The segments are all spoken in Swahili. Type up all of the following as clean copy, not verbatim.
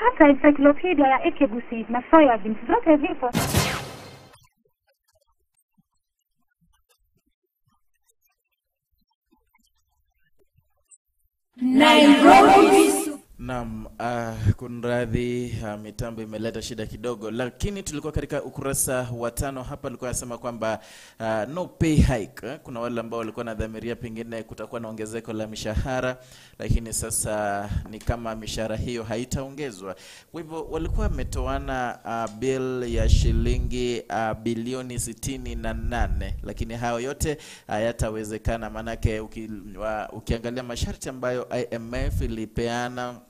hata encyclopedia ya Ekebusi na soybeans zote zipo. Nairobi. Naam, kunradhi, mitambo imeleta shida kidogo, lakini tulikuwa katika ukurasa wa 5 hapa. Alikuwa anasema kwamba no pay hike. Kuna wale ambao walikuwa nadhamiria pengine kutakuwa na ongezeko la mishahara, lakini sasa ni kama mishahara hiyo haitaongezwa. Kwa hivyo walikuwa wametoana bill ya shilingi bilioni 68, lakini hayo yote hayatawezekana, manake ukiangalia masharti ambayo IMF ilipeana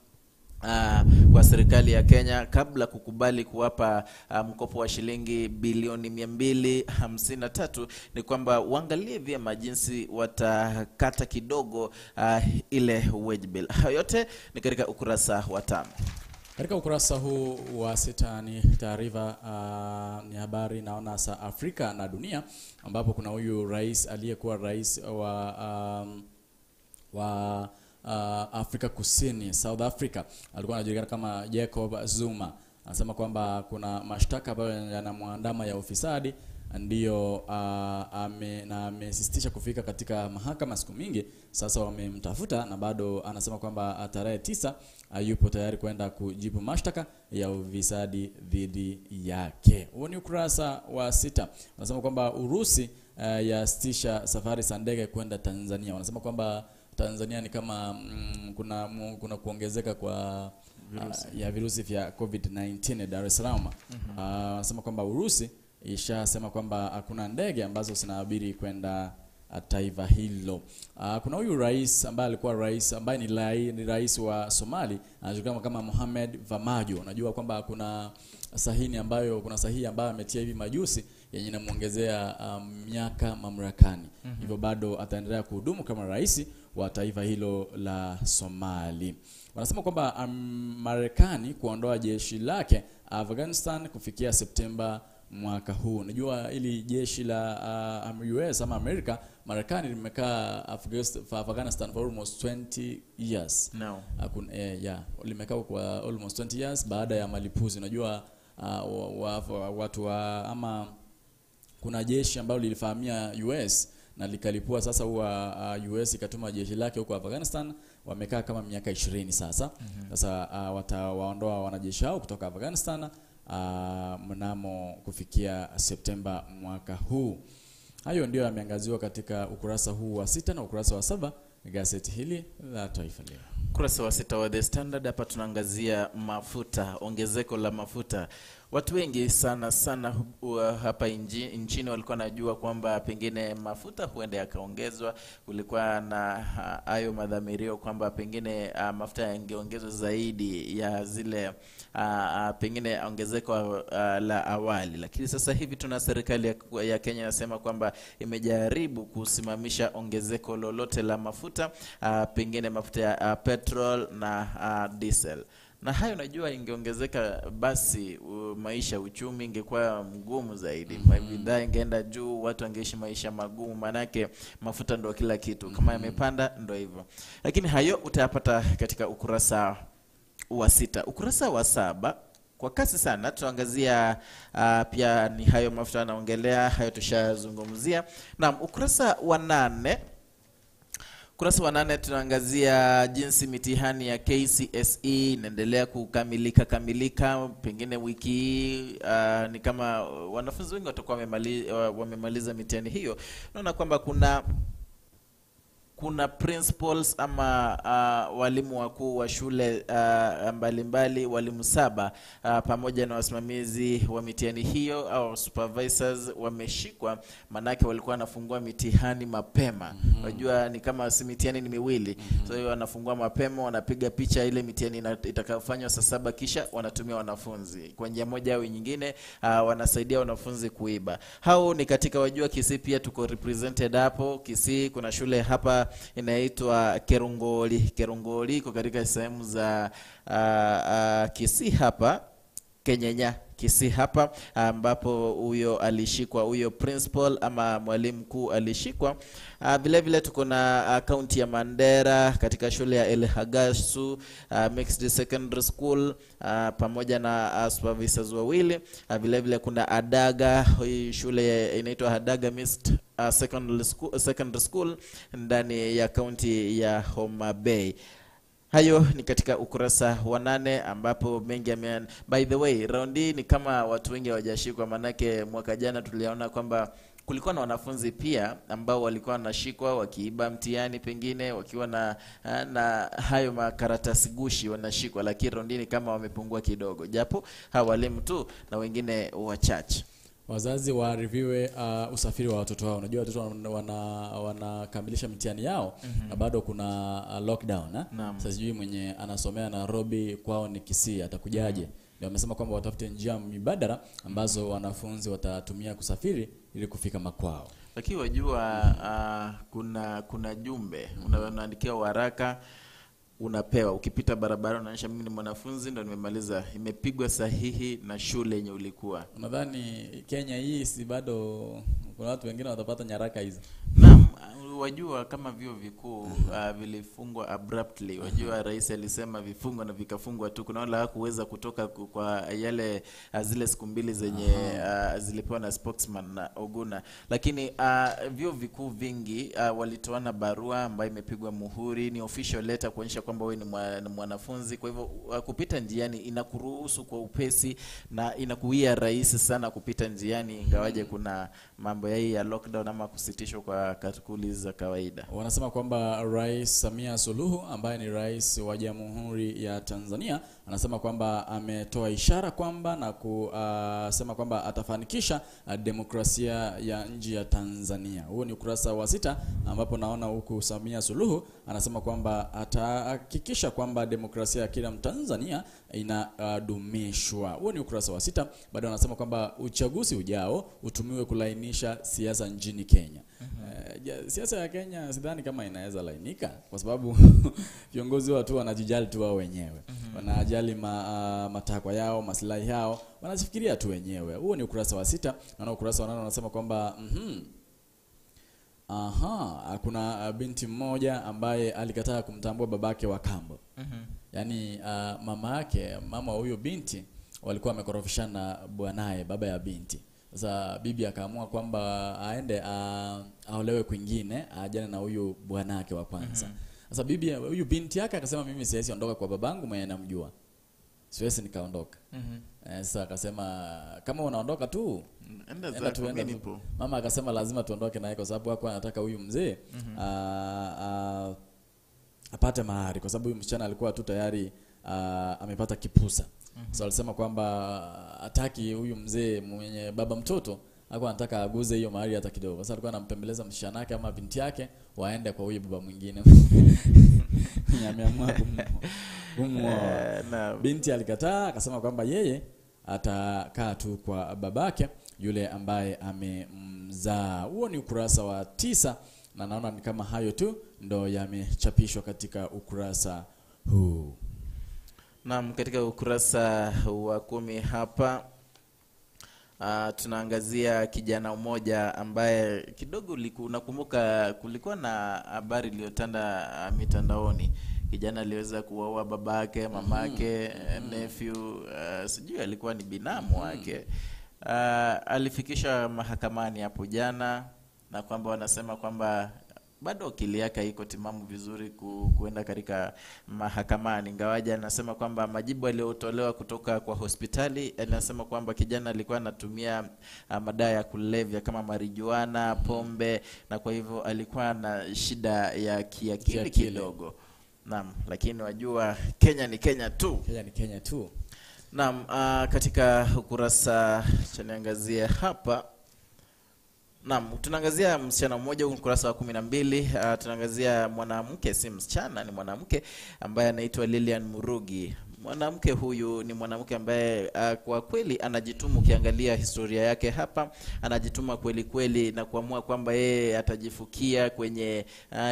kwa serikali ya Kenya kabla kukubali kuwapa mkopo wa shilingi bilioni 253, ni kwamba uangalie vyema jinsi watakata kidogo ile wage bill. Hayo yote ni katika ukurasa wa 5. Katika ukurasa huu wa 6 ni taarifa ni habari naona za Afrika na dunia, ambapo kuna huyu rais aliyekuwa rais wa Afrika Kusini, South Africa, alikuwa anajulikana kama Jacob Zuma. Anasema kwamba kuna mashtaka ambayo yanamwandama ya ufisadi, ndio amesisitiza kufika katika mahakama siku mingi sasa. Wamemtafuta na bado anasema kwamba tarehe 9 yupo tayari kwenda kujibu mashtaka ya ufisadi dhidi yake. Huo ni ukurasa wa 6. Anasema kwamba Urusi yasitisha safari za ndege kwenda Tanzania. Wanasema kwamba Tanzania ni kama kuna kuongezeka kwa virusi vya COVID-19 Dar es Salaam. Anasema kwamba Urusi ishasema kwamba hakuna ndege ambazo zinaabiri kwenda taifa hilo. Kuna huyu rais ambaye alikuwa rais ambaye ni rais wa Somali, anajulikana kama Mohamed Farmajo. Unajua kwamba kuna sahihi ambayo ametia hivi majusi yenye inamuongezea miaka mamlakani. Hivyo bado ataendelea kuhudumu kama rais wa taifa hilo la Somali. Wanasema kwamba Marekani kuondoa jeshi lake Afghanistan kufikia Septemba mwaka huu. Unajua ili jeshi la US ama Amerika, Marekani limekaa Afghanistan for almost 20 years. No. Limekaa kwa almost 20 years baada ya malipuzi. Unajua ama kuna jeshi ambalo lilifahamia US na likalipua. Sasa huwa US ikatuma jeshi lake huko Afghanistan. Wamekaa kama miaka 20 sasa. Sasa watawaondoa wanajeshi hao kutoka Afghanistan mnamo kufikia Septemba mwaka huu. Hayo ndio yameangaziwa katika ukurasa huu wa 6 na ukurasa wa 7 gazeti hili la Taifa Leo. Ukurasa wa 6 wa The Standard, hapa tunaangazia mafuta, ongezeko la mafuta. Watu wengi sana hapa nchini walikuwa najua kwamba pengine mafuta huenda yakaongezwa. Kulikuwa na hayo madhamirio kwamba pengine mafuta yangeongezwa zaidi ya zile pengine ongezeko la awali. Lakini sasa hivi tuna serikali ya Kenya inasema kwamba imejaribu kusimamisha ongezeko lolote la mafuta, pengine mafuta ya petrol na diesel. Na hayo najua ingeongezeka, basi uchumi ingekuwa mgumu zaidi. Bidhaa ingeenda juu, watu wangeishi maisha magumu, manake mafuta ndo kila kitu. Kama yamepanda ndo hivyo. Lakini hayo utayapata katika ukurasa wa 6. Ukurasa wa 7 kwa kasi sana tuangazia pia ni hayo mafuta yanaongelea, hayo tushazungumzia. Naam, ukurasa wa 8. Ukurasa wa 8 tunaangazia jinsi mitihani ya KCSE inaendelea kukamilika. Pengine wiki ni kama wanafunzi wengi watakuwa wamemaliza mitihani hiyo. Naona kwamba kuna principals ama walimu wakuu wa shule mbalimbali, walimu 7 pamoja na wasimamizi wa mitihani hiyo au supervisors wameshikwa, manake walikuwa wanafungua mitihani mapema. Unajua ni kama mitihani ni miwili. So hiyo wanafungua mapema, wanapiga picha ile mitihani itakayofanywa saa 7, kisha wanatumia wanafunzi kwa njia moja au nyingine, wanasaidia wanafunzi kuiba. Hao ni katika wajua Kisii, pia tuko represented hapo Kisii. Kuna shule hapa inaitwa Kerungoli iko katika sehemu za Kisii hapa. Kenyenya Kisii hapa, ambapo huyo alishikwa, huyo principal ama mwalimu mkuu alishikwa. Vile vile tuko na kaunti ya Mandera katika shule ya El Hagasu Mixed Secondary School, pamoja na supervisors wawili. Vile vile kuna Adaga, hii shule inaitwa Adaga Mixed Secondary School ndani ya kaunti ya Homa Bay. Hayo ni katika ukurasa wa 8, ambapo mengi by the way, raundi ni kama watu wengi hawajashikwa, manake mwaka jana tuliona kwamba kulikuwa na wanafunzi pia ambao walikuwa wanashikwa wakiiba mtihani, pengine wakiwa na hayo makaratasi gushi wanashikwa, lakini raundi ni kama wamepungua kidogo, japo hawa walimu tu na wengine wachache. Wazazi waarifiwe usafiri wa watoto wao. Unajua watoto wanakamilisha mitihani yao na bado kuna lockdown. Sasa sijui mwenye anasomea Nairobi kwao ni Kisii atakujaje. Ndio wamesema kwamba watafute njia mbadala ambazo wanafunzi watatumia kusafiri ili kufika makwao. Lakini wajua kuna jumbe unaandikia waraka unapewa ukipita barabara, unaonyesha mimi ni mwanafunzi ndo nimemaliza, imepigwa sahihi na shule yenye ulikuwa. Unadhani Kenya hii si bado kuna watu wengine watapata nyaraka hizo? Naam, wajua kama vyuo vikuu vilifungwa abruptly. Wajua rais alisema vifungwa na vikafungwa tu. Kuna wala hakuweza kutoka kwa yale zile siku mbili zenye zilipewa na spokesman na Oguna. Lakini vyuo vikuu vingi walitoana barua ambayo imepigwa muhuri, ni official letter kuonyesha kwamba wewe ni mwanafunzi. Kwa hivyo kupita njiani inakuruhusu kwa upesi na inakuia rahisi sana kupita njiani, ingawaje kuna mambo ya lockdown ama kusitishwa kwa katikuli za kawaida. Wanasema kwamba Rais Samia Suluhu ambaye ni rais wa Jamhuri ya Tanzania anasema kwamba ametoa ishara kwamba na kusema kwamba atafanikisha demokrasia ya nchi ya Tanzania. Huo ni ukurasa wa 6, ambapo naona huku Samia Suluhu anasema kwamba atahakikisha kwamba demokrasia ya kila Mtanzania inadumishwa. Huo ni ukurasa wa 6. Bado anasema kwamba uchaguzi ujao utumiwe kulainisha siasa nchini Kenya. Siasa ya Kenya sidhani kama inaweza lainika, kwa sababu viongozi watu wanajijali tu wao wenyewe. Wanajali matakwa yao, maslahi yao, wanajifikiria tu wenyewe. Huo ni ukurasa wa 6. Na ukurasa wa 8 unasema kwamba kuna binti mmoja ambaye alikataa kumtambua babake wa kambo. Yaani mama huyo binti walikuwa wamekorofishana bwanae, baba ya binti. Sasa bibi akaamua kwamba aende aolewe kwingine, ajane na huyu bwanake wa kwanza. Sasa bibi huyu binti yake akasema mimi siwezi ondoka kwa babangu mwenye namjua. Siwezi nikaondoka. Sasa akasema kama unaondoka tu enda tu. Mama akasema lazima tuondoke naye kwa sababu hapo anataka huyu mzee apate mahari, kwa sababu huyu msichana alikuwa tu tayari amepata kipusa. So alisema kwamba hataki huyu mzee mwenye baba mtoto alikuwa anataka aguze hiyo mahari hata kidogo. Sasa alikuwa anampembeleza msichana wake ama binti yake waende kwa huyu baba mwingine. Ameamua binti alikataa, akasema kwamba yeye atakaa tu kwa babake yule ambaye amemzaa. Huo ni ukurasa wa 9, na naona ni kama hayo tu ndo yamechapishwa katika ukurasa huu. Naam, katika ukurasa wa 10 hapa tunaangazia kijana mmoja ambaye kidogo unakumbuka kulikuwa na habari iliyotanda mitandaoni. Kijana aliweza kuwaua babake, mamake, nephew, sijui alikuwa ni binamu wake. Alifikisha mahakamani hapo jana, na kwamba wanasema kwamba bado akili yake iko timamu vizuri kuenda katika mahakamani. Ingawaje anasema kwamba majibu yaliyotolewa kutoka kwa hospitali anasema kwamba kijana alikuwa anatumia madawa ya kulevya kama marijuana, pombe, na kwa hivyo alikuwa na shida ya kiakili kidogo. Naam, lakini wajua Kenya ni Kenya tu. Kenya ni Kenya tu. Naam, katika ukurasa chaniangazia hapa. Naam, tunaangazia msichana mmoja ukurasa wa 12. Tunaangazia mwanamke, si msichana, ni mwanamke ambaye anaitwa Lilian Murugi. mwanamke huyu ni mwanamke ambaye kwa kweli anajituma. Ukiangalia historia yake hapa, anajituma kweli kweli na kuamua kwamba yeye atajifukia kwenye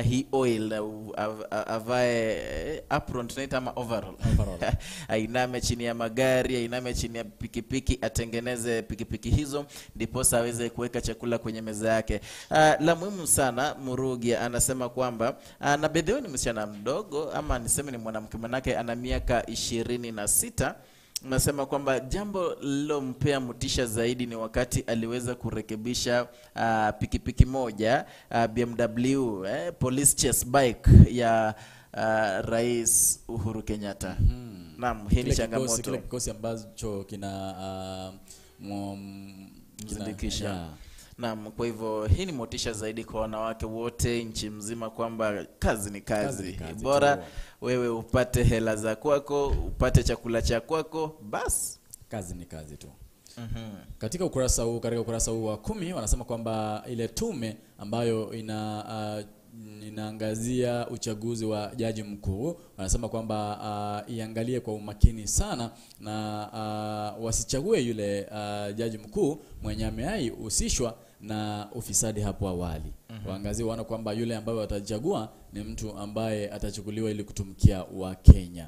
hii oil, avae apron tunaita ama overall. Ainame chini ya magari, ainame chini ya pikipiki, atengeneze pikipiki hizo ndipo aweze kuweka chakula kwenye meza yake. La muhimu sana, Murugi anasema kwamba na bedhewe ni msichana mdogo, ama niseme ni mwanamke, manake ana miaka 26. Nasema kwamba jambo lilompea motisha zaidi ni wakati aliweza kurekebisha pikipiki moja, BMW police chase bike ya Rais Uhuru Kenyatta. Naam, hii ni changamoto. Kile kikosi ambacho kina zindikisha. Naam, kwa hivyo hii ni motisha zaidi kwa wanawake wote nchi mzima kwamba kazi ni kazi. Bora tu wewe upate hela za kwako, upate chakula cha kwako, bas kazi ni kazi tu. Katika ukurasa huu wa 10 wanasema kwamba ile tume ambayo inaangazia uchaguzi wa jaji mkuu, wanasema kwamba iangalie kwa umakini sana na wasichague yule jaji mkuu mwenye amehusishwa na ufisadi hapo awali. Waangazie wana kwamba yule ambaye watachagua ni mtu ambaye atachukuliwa ili kutumikia wa Kenya.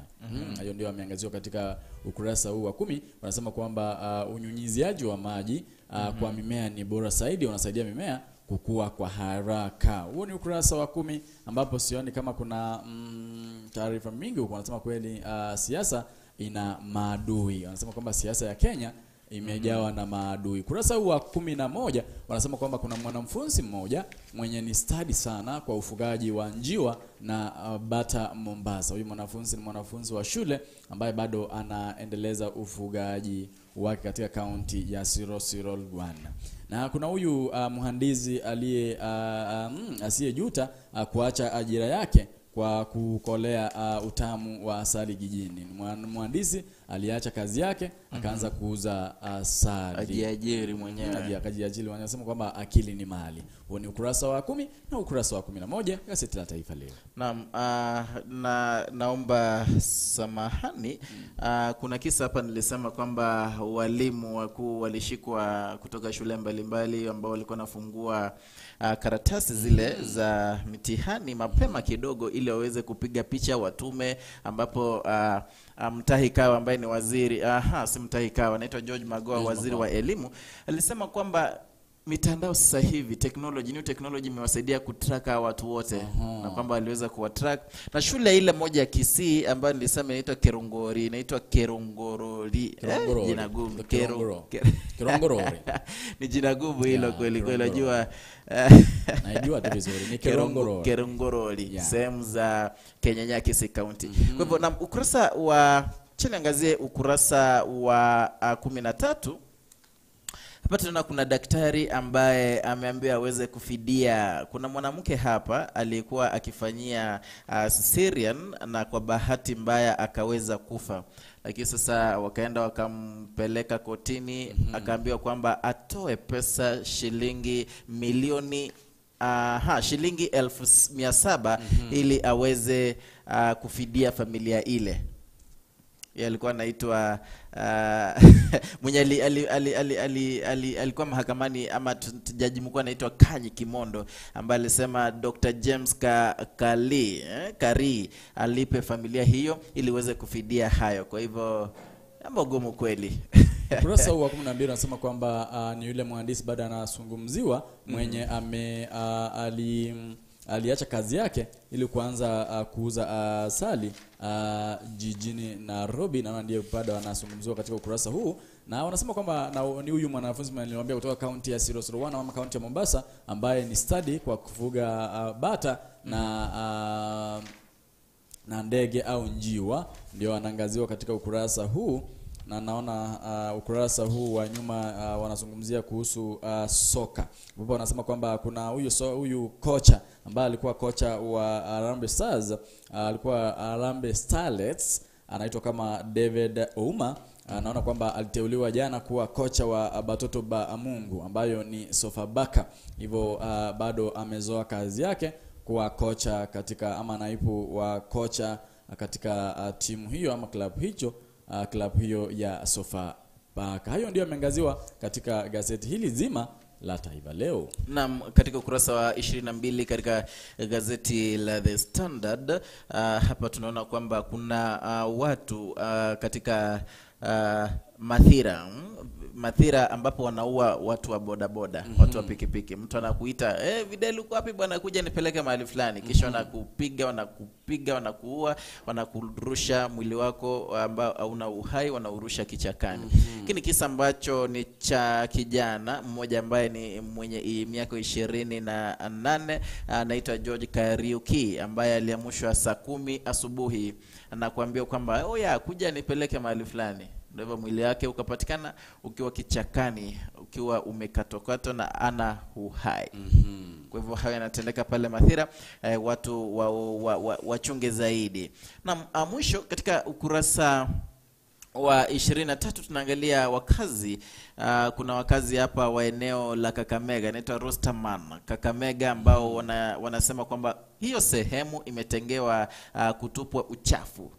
Hiyo ndio ameangaziwa katika ukurasa huu wa 10. Wanasema kwamba unyunyiziaji wa maji kwa mimea ni bora zaidi, unasaidia mimea kukua kwa haraka. Huo ni ukurasa wa 10 ambapo sioni kama kuna taarifa mingi huko. Wanasema kweli siasa ina maadui. Wanasema kwamba siasa ya Kenya imejawa na maadui. Kurasa huu wa 11 wanasema kwamba kuna mwanafunzi mmoja mwenye ni stadi sana kwa ufugaji wa njiwa na bata Mombasa. Huyu mwanafunzi ni mwanafunzi wa shule ambaye bado anaendeleza ufugaji wake katika kaunti ya 001. Na kuna huyu mhandisi asiyejuta kuacha ajira yake kwa kukolea utamu wa asali jijini. Mhandisi aliacha kazi yake akaanza kuuza asali. Ajiajiri mwenyewe. Akajiajiri. Wanasema kwamba akili ni mali. Huo ni ukurasa wa 10 na ukurasa wa 11 gazeti la Taifa Leo. Naam, naomba samahani. Kuna kisa hapa nilisema kwamba walimu wakuu walishikwa kutoka shule mbalimbali ambao walikuwa nafungua karatasi zile za mitihani mapema kidogo ili waweze kupiga picha watume, ambapo Mutahi Kawa ambaye ni waziri si Mutahi Kawa, anaitwa George Magoha, waziri wa elimu, alisema kwamba mitandao sasa hivi new technology imewasaidia kutrack watu wote. Na kwamba waliweza kuwatrack. Na shule ile moja ya Kisii ambayo nilisema inaitwa Kerongorori. Jina gumu. Kerongorori. Ni jina gumu hilo kweli kweli, unajua. Najua tu vizuri ni Kerongorori. Sehemu za Kenya Kisii County. Kwa hivyo na ukurasa wa chenangazie ukurasa wa 13. Hapa tunaona kuna daktari ambaye ameambiwa aweze kufidia. Kuna mwanamke hapa alikuwa akifanyia cesarean na kwa bahati mbaya akaweza kufa. Lakini sasa wakaenda wakampeleka kotini, akaambiwa kwamba atoe pesa shilingi milioni shilingi 700 ili aweze kufidia familia ile. Alikuwa anaitwa mwenye alikuwa mahakamani, ama jaji mkuu anaitwa Kanyi Kimondo, ambaye alisema Dr. James Kari alipe familia hiyo ili iweze kufidia hayo. Kwa hivyo jambo gumu kweli. Ukurasa wa 12 unasema kwamba ni yule mhandisi baada anazungumziwa mwenye aliacha kazi yake ili kuanza kuuza asali jijini Nairobi, na ndiye bado anazungumziwa katika ukurasa huu. Na wanasema kwamba ni huyu mwanafunzi niliwaambia kutoka kaunti ya 001 ama kaunti ya Mombasa, ambaye ni study kwa kufuga bata na ndege au njiwa, ndio anaangaziwa katika ukurasa huu. Na naona ukurasa huu wa nyuma wanazungumzia kuhusu soka. Baba wanasema kwamba kuna huyu kocha ambaye alikuwa kocha wa Harambee Stars, alikuwa Harambee Starlets, anaitwa kama David Ouma. Naona kwamba aliteuliwa jana kuwa kocha wa Batoto ba Mungu ambayo ni Sofapaka. Hivyo bado amezoa kazi yake kuwa kocha katika ama naibu wa kocha katika timu hiyo ama klabu hiyo ya Sofapaka. Hayo ndio yameangaziwa katika gazeti hili zima la Taifa Leo. Naam, katika ukurasa wa 22 katika gazeti la The Standard, hapa tunaona kwamba kuna watu katika Mathira ambapo wanaua watu wa bodaboda, watu wa pikipiki. Mtu anakuita, Videl uko wapi bwana, kuja nipeleke mahali fulani. Kisha wanakupiga, wanakuua, wanakurusha mwili wako ambao hauna uhai, wanaurusha kichakani. Kini kisa ambacho ni cha kijana mmoja ambaye ni mwenye miaka 28, anaitwa George Kariuki, ambaye aliamshwa saa 10 asubuhi na kuambia kwamba kuja nipeleke mahali fulani. Ndio mwili wake ukapatikana ukiwa kichakani, ukiwa umekatokatwa na ana uhai. Kwa hivyo hayo yanatendeka pale Mathira, watu wachunge zaidi. Na mwisho katika ukurasa wa 23 tunaangalia wakazi. Kuna wakazi hapa wa eneo la Kakamega, inaitwa Rosterman Kakamega, ambao wanasema kwamba hiyo sehemu imetengewa kutupwa uchafu,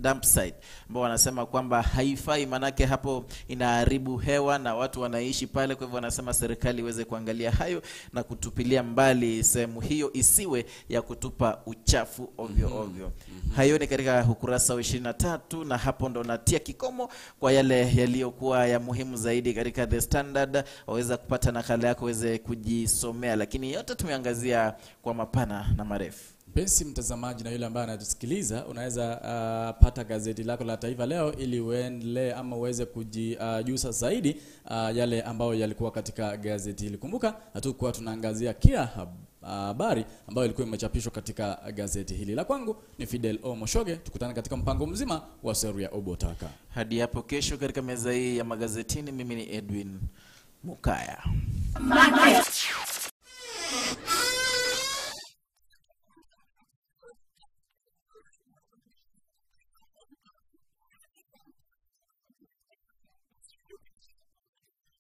dump site, ambao wanasema kwamba haifai, manake hapo inaharibu hewa na watu wanaishi pale. Kwa hivyo wanasema serikali iweze kuangalia hayo na kutupilia mbali sehemu hiyo isiwe ya kutupa uchafu ovyo. Hayo ni katika ukurasa wa 23, na hapo ndo natia kikomo kwa yale yaliyokuwa ya muhimu zaidi katika The Standard. Waweza kupata nakala yako uweze kujisomea, lakini yote tumeangazia kwa mapana na marefu. Mpenzi mtazamaji na yule ambaye anatusikiliza, unaweza pata gazeti lako la Taifa Leo ili uendelee ama uweze kujijuza zaidi yale ambayo yalikuwa katika gazeti hili. Kumbuka hatukuwa tunaangazia kila habari ambayo ilikuwa imechapishwa katika gazeti hili. La kwangu ni Fidel Omoshoge, tukutane katika mpango mzima wa Seria Obotaka. Hadi hapo kesho katika meza hii ya magazetini, mimi ni Edwin Mukaya.